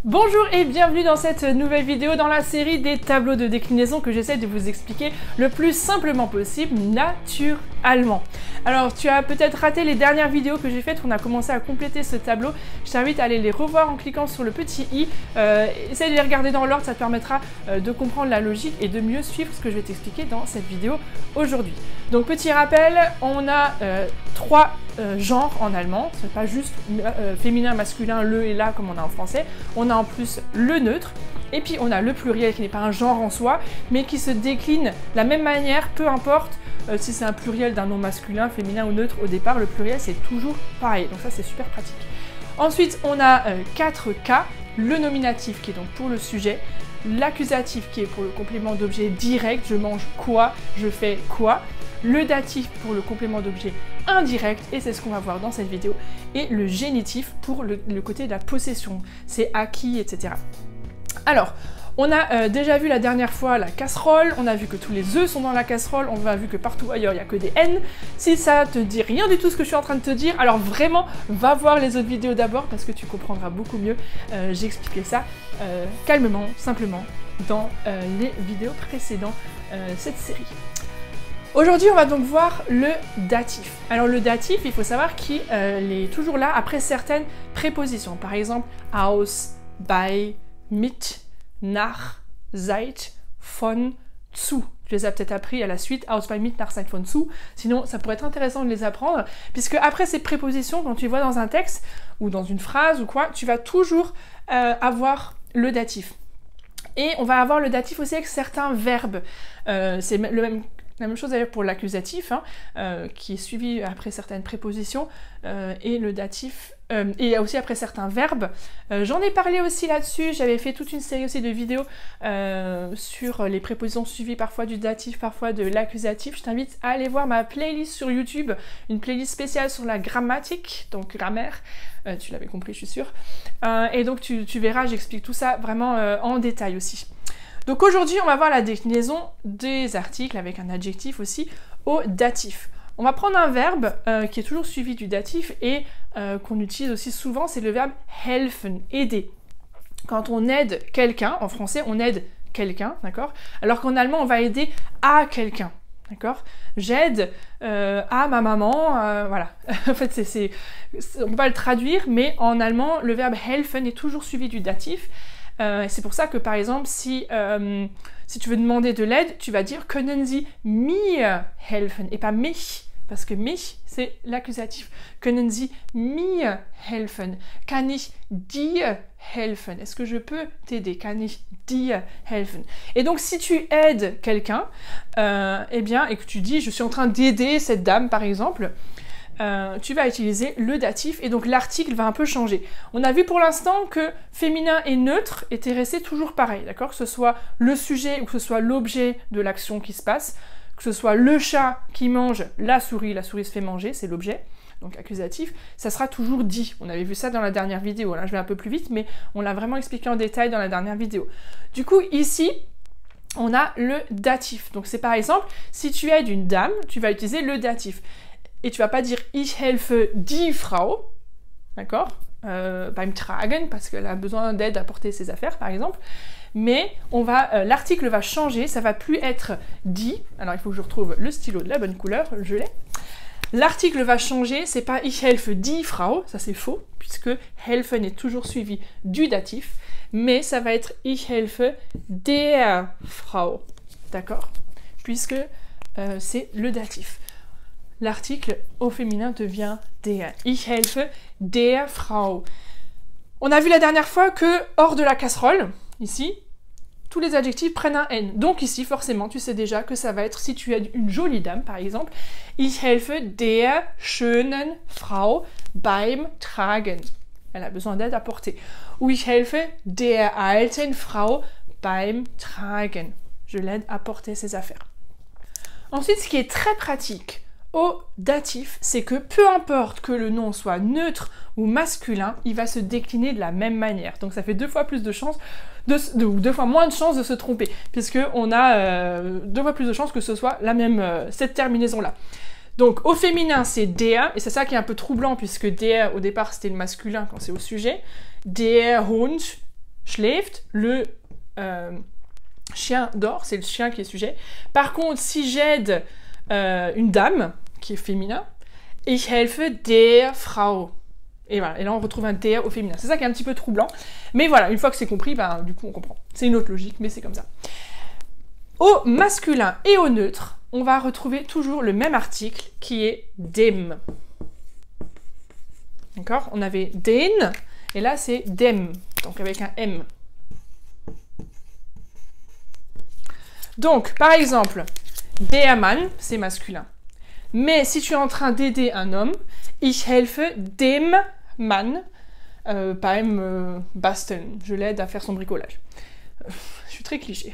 Bonjour et bienvenue dans cette nouvelle vidéo dans la série des tableaux de déclinaison que j'essaie de vous expliquer le plus simplement possible, naturellement. Alors tu as peut-être raté les dernières vidéos que j'ai faites, on a commencé à compléter ce tableau. Je t'invite à aller les revoir en cliquant sur le petit i. Essaye de les regarder dans l'ordre, ça te permettra de comprendre la logique et de mieux suivre ce que je vais t'expliquer dans cette vidéo aujourd'hui. Donc petit rappel, on a trois genres en allemand, c'est pas juste féminin, masculin, le et la comme on a en français. On a en plus le neutre, et puis on a le pluriel qui n'est pas un genre en soi, mais qui se décline de la même manière, peu importe si c'est un pluriel d'un nom masculin, féminin ou neutre au départ, le pluriel c'est toujours pareil, donc ça c'est super pratique. Ensuite on a 4 cas, le nominatif qui est donc pour le sujet, l'accusatif qui est pour le complément d'objet direct, je mange quoi, je fais quoi, le datif pour le complément d'objet indirect, et c'est ce qu'on va voir dans cette vidéo, et le génitif pour le côté de la possession, c'est acquis, etc. Alors, on a déjà vu la dernière fois la casserole, on a vu que tous les œufs sont dans la casserole, on a vu que partout ailleurs il n'y a que des N. Si ça te dit rien du tout ce que je suis en train de te dire, alors vraiment, va voir les autres vidéos d'abord parce que tu comprendras beaucoup mieux. J'ai expliqué ça calmement, simplement, dans les vidéos précédentes cette série. Aujourd'hui, on va donc voir le datif. Alors le datif, il faut savoir qu'il est toujours là après certaines prépositions. Par exemple, aus, bei, mit, nach, seit, von, zu. Tu les as peut-être appris à la suite, aus, bei, mit, nach, seit, von, zu. Sinon, ça pourrait être intéressant de les apprendre, puisque après ces prépositions, quand tu vois dans un texte, ou dans une phrase, ou quoi, tu vas toujours avoir le datif. Et on va avoir le datif aussi avec certains verbes. C'est la même chose d'ailleurs pour l'accusatif, qui est suivi après certaines prépositions, et le datif, et aussi après certains verbes. J'en ai parlé aussi là-dessus, j'avais fait toute une série aussi de vidéos sur les prépositions suivies parfois du datif, parfois de l'accusatif. Je t'invite à aller voir ma playlist sur YouTube, une playlist spéciale sur la grammatique, donc grammaire, tu l'avais compris je suis sûre. Et donc tu verras, j'explique tout ça vraiment en détail aussi. Donc aujourd'hui, on va voir la déclinaison des articles avec un adjectif aussi au datif. On va prendre un verbe qui est toujours suivi du datif et qu'on utilise aussi souvent, c'est le verbe helfen, aider. Quand on aide quelqu'un, en français, on aide quelqu'un, d'accord? Alors qu'en allemand, on va aider à quelqu'un, d'accord? J'aide à ma maman, voilà. En fait, on ne peut pas le traduire, mais en allemand, le verbe helfen est toujours suivi du datif. C'est pour ça que par exemple, si tu veux demander de l'aide, tu vas dire können Sie mir helfen et pas mich, parce que mich c'est l'accusatif. Können Sie mir helfen? Kann ich dir helfen? Est-ce que je peux t'aider? Kann ich dir helfen? Et donc si tu aides quelqu'un, eh bien, et que tu dis je suis en train d'aider cette dame par exemple, tu vas utiliser le datif et donc l'article va un peu changer. On a vu pour l'instant que féminin et neutre étaient restés toujours pareil, d'accord? Que ce soit le sujet ou que ce soit l'objet de l'action qui se passe, que ce soit le chat qui mange la souris se fait manger, c'est l'objet, donc accusatif, ça sera toujours dit. On avait vu ça dans la dernière vidéo, là je vais un peu plus vite, mais on l'a vraiment expliqué en détail dans la dernière vidéo. Du coup, ici, on a le datif. Donc c'est par exemple, si tu aides une dame, tu vas utiliser le datif. Et tu vas pas dire ich helfe die Frau, d'accord, beim Tragen, parce qu'elle a besoin d'aide à porter ses affaires, par exemple. Mais l'article va changer, ça va plus être die. Alors il faut que je retrouve le stylo de la bonne couleur, je l'ai. L'article va changer, c'est pas ich helfe die Frau, ça c'est faux, puisque helfen est toujours suivi du datif, mais ça va être ich helfe der Frau, d'accord, puisque c'est le datif. L'article au féminin devient der. Ich helfe der Frau. On a vu la dernière fois que hors de la casserole, ici, tous les adjectifs prennent un N. Donc ici, forcément, tu sais déjà que ça va être, si tu aides une jolie dame, par exemple, ich helfe der schönen Frau beim Tragen. Elle a besoin d'aide à porter. Ou ich helfe der alten Frau beim Tragen. Je l'aide à porter ses affaires. Ensuite, ce qui est très pratique au datif, c'est que peu importe que le nom soit neutre ou masculin, il va se décliner de la même manière. Donc ça fait 2 fois plus de chances, 2 fois moins de chances de se tromper, puisque on a 2 fois plus de chances que ce soit la même, cette terminaison-là. Donc au féminin c'est der, et c'est ça qui est un peu troublant, puisque der au départ c'était le masculin quand c'est au sujet. Der Hund schläft, le chien dort, c'est le chien qui est sujet. Par contre, si j'aide une dame, qui est féminin, ich helfe der Frau. Et voilà, et là on retrouve un der au féminin. C'est ça qui est un petit peu troublant. Mais voilà, une fois que c'est compris, ben, du coup on comprend. C'est une autre logique, mais c'est comme ça. Au masculin et au neutre, on va retrouver toujours le même article qui est dem. D'accord? On avait den, et là c'est dem, donc avec un M. Donc, par exemple, der Mann, c'est masculin. Mais si tu es en train d'aider un homme, ich helfe dem Mann beim basteln. Je l'aide à faire son bricolage. Je suis très cliché.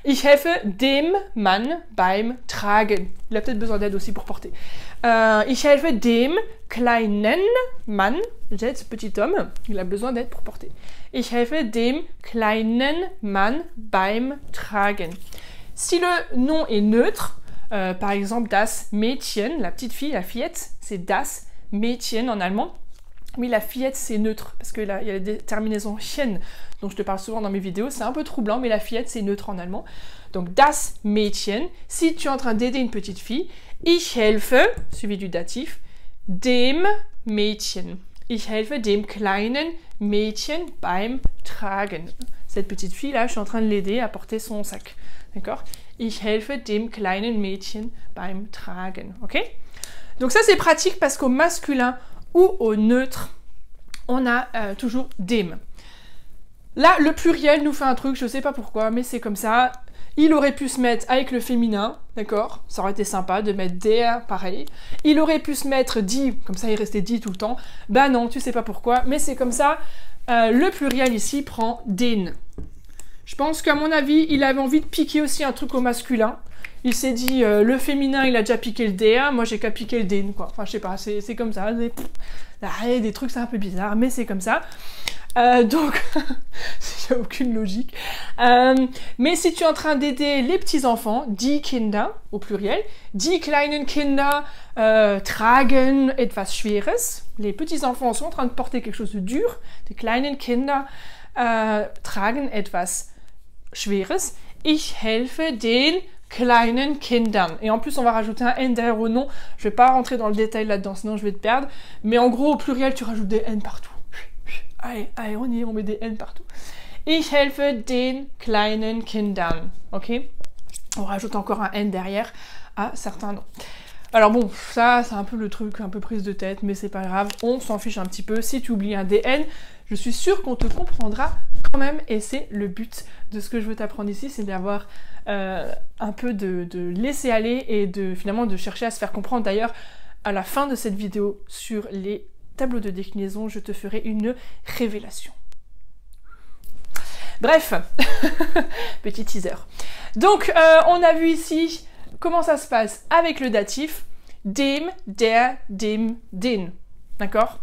Ich helfe dem Mann beim tragen. Il a peut-être besoin d'aide aussi pour porter. Ich helfe dem kleinen Mann. J'aide ce petit homme. Il a besoin d'aide pour porter. Ich helfe dem kleinen Mann beim tragen. Si le nom est neutre, par exemple das Mädchen, la petite fille, la fillette, c'est das Mädchen en allemand. Oui, la fillette, c'est neutre, parce qu'il y a des terminaisons chen, dont je te parle souvent dans mes vidéos. C'est un peu troublant, mais la fillette, c'est neutre en allemand. Donc, das Mädchen. Si tu es en train d'aider une petite fille, ich helfe, suivi du datif, dem Mädchen. Ich helfe dem kleinen Mädchen beim Tragen. Cette petite fille-là, je suis en train de l'aider à porter son sac. D'accord? Ich helfe dem kleinen Mädchen beim Tragen. Ok? Donc ça, c'est pratique parce qu'au masculin ou au neutre, on a toujours dem. Là, le pluriel nous fait un truc, je sais pas pourquoi, mais c'est comme ça. Il aurait pu se mettre avec le féminin, d'accord? Ça aurait été sympa de mettre der, pareil. Il aurait pu se mettre die, comme ça il restait die tout le temps. Bah non, tu sais pas pourquoi, mais c'est comme ça. Le pluriel ici prend den. Je pense qu'à mon avis, il avait envie de piquer aussi un truc au masculin. Il s'est dit, le féminin, il a déjà piqué le der, moi j'ai qu'à piquer le den, quoi. Enfin, je sais pas, c'est comme ça. Des trucs, c'est un peu bizarre, mais c'est comme ça. Donc, il n'y a aucune logique. Mais si tu es en train d'aider les petits-enfants, die Kinder, au pluriel, die kleinen Kinder tragen etwas Schweres. Les petits-enfants sont en train de porter quelque chose de dur. Die kleinen Kinder tragen etwas Schweres. Ich helfe den kleinen Kindern. Et en plus, on va rajouter un N derrière au nom. Je vais pas rentrer dans le détail là-dedans, sinon je vais te perdre. Mais en gros, au pluriel, tu rajoutes des N partout. Allez, allez, on y est, on met des N partout. Ich helfe den kleinen Kindern. Ok? On rajoute encore un N derrière à certains noms. Alors bon, ça, c'est un peu le truc, un peu prise de tête, mais c'est pas grave. On s'en fiche un petit peu. Si tu oublies un DN, je suis sûre qu'on te comprendra quand même. Et c'est le but de ce que je veux t'apprendre ici, c'est d'avoir un peu de laisser aller et finalement de chercher à se faire comprendre. D'ailleurs, à la fin de cette vidéo sur les tableau de déclinaison, je te ferai une révélation. Bref, petit teaser. Donc, on a vu ici comment ça se passe avec le datif, dem, der, dem, den. D'accord?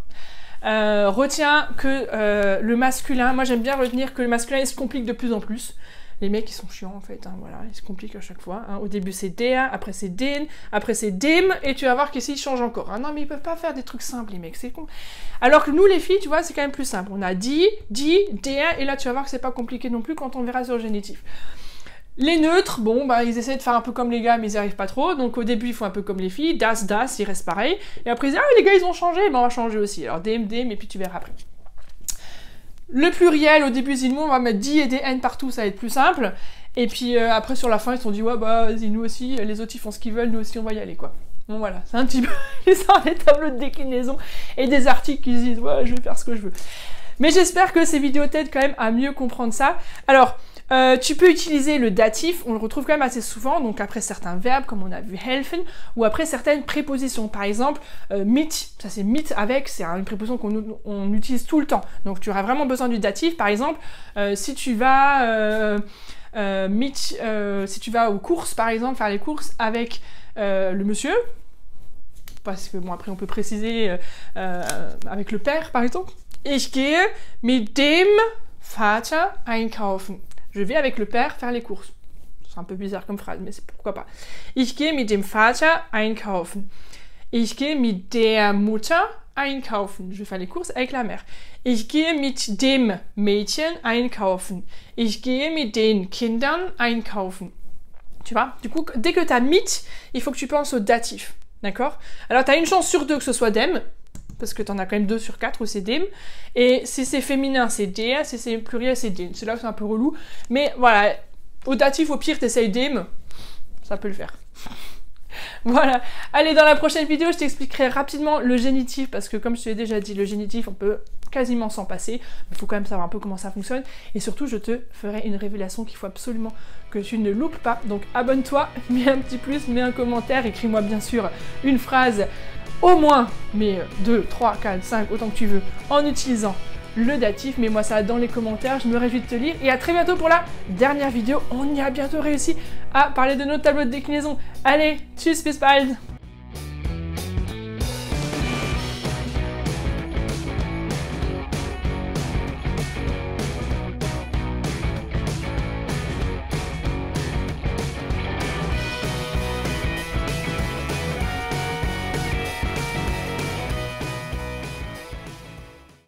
Retiens que le masculin, moi j'aime bien retenir que le masculin il se complique de plus en plus. Les mecs, ils sont chiants, en fait, hein, voilà, ils se compliquent à chaque fois. Hein. Au début, c'est der, après c'est den, après c'est dem, et tu vas voir qu'ici, ils changent encore. Hein. Non, mais ils peuvent pas faire des trucs simples, les mecs, c'est con. Alors que nous, les filles, tu vois, c'est quand même plus simple. On a die, der, et là, tu vas voir que c'est pas compliqué non plus quand on verra sur le génitif. Les neutres, bon, bah, ils essaient de faire un peu comme les gars, mais ils n'y arrivent pas trop. Donc, au début, ils font un peu comme les filles. Das, ils restent pareil. Et après, ils disent, ah, les gars, ils ont changé, ben, on va changer aussi. Alors, dem, et puis tu verras après. Le pluriel, au début, Zinou, on va mettre die et des N partout, ça va être plus simple. Et puis après, sur la fin, ils se sont dit, ouais, bah, vas-y, nous aussi, les autres, ils font ce qu'ils veulent, nous aussi, on va y aller, quoi. Bon, voilà, c'est un petit peu ça, les tableaux de déclinaison et des articles qui se disent, ouais, je vais faire ce que je veux. Mais j'espère que ces vidéos t'aident quand même à mieux comprendre ça. Alors, tu peux utiliser le datif, on le retrouve quand même assez souvent, donc après certains verbes, comme on a vu helfen, ou après certaines prépositions. Par exemple, mit, ça c'est mit avec, c'est une préposition qu'on utilise tout le temps. Donc tu auras vraiment besoin du datif. Par exemple, si tu vas si tu vas aux courses, par exemple, faire les courses avec le monsieur, parce que bon, après on peut préciser avec le père, par exemple. Ich gehe mit dem Vater einkaufen. Je vais avec le père faire les courses. C'est un peu bizarre comme phrase, mais c'est pourquoi pas. Ich gehe mit dem Vater einkaufen. Ich gehe mit der Mutter einkaufen. Je vais faire les courses avec la mère. Ich gehe mit dem Mädchen einkaufen. Ich gehe mit den Kindern einkaufen. Tu vois? Du coup, dès que tu as mit, il faut que tu penses au datif. D'accord? Alors, tu as une chance sur 2 que ce soit dem, parce que tu en as quand même 2 sur 4 où c'est dem. Et si c'est féminin, c'est der. Si c'est pluriel, c'est den. C'est là où c'est un peu relou. Mais voilà, au datif, au pire, tu essayes dem. Ça peut le faire. Voilà. Allez, dans la prochaine vidéo, je t'expliquerai rapidement le génitif, parce que comme je te l'ai déjà dit, le génitif, on peut quasiment s'en passer. Il faut quand même savoir un peu comment ça fonctionne. Et surtout, je te ferai une révélation qu'il faut absolument que tu ne loupes pas. Donc abonne-toi, mets un petit plus, mets un commentaire, écris-moi bien sûr une phrase, au moins, mais 2, 3, 4, 5, autant que tu veux, en utilisant le datif. Mets-moi ça dans les commentaires, je me réjouis de te lire. Et à très bientôt pour la dernière vidéo. On y a bientôt réussi à parler de notre tableau de déclinaison. Allez, tschüss, bis bald!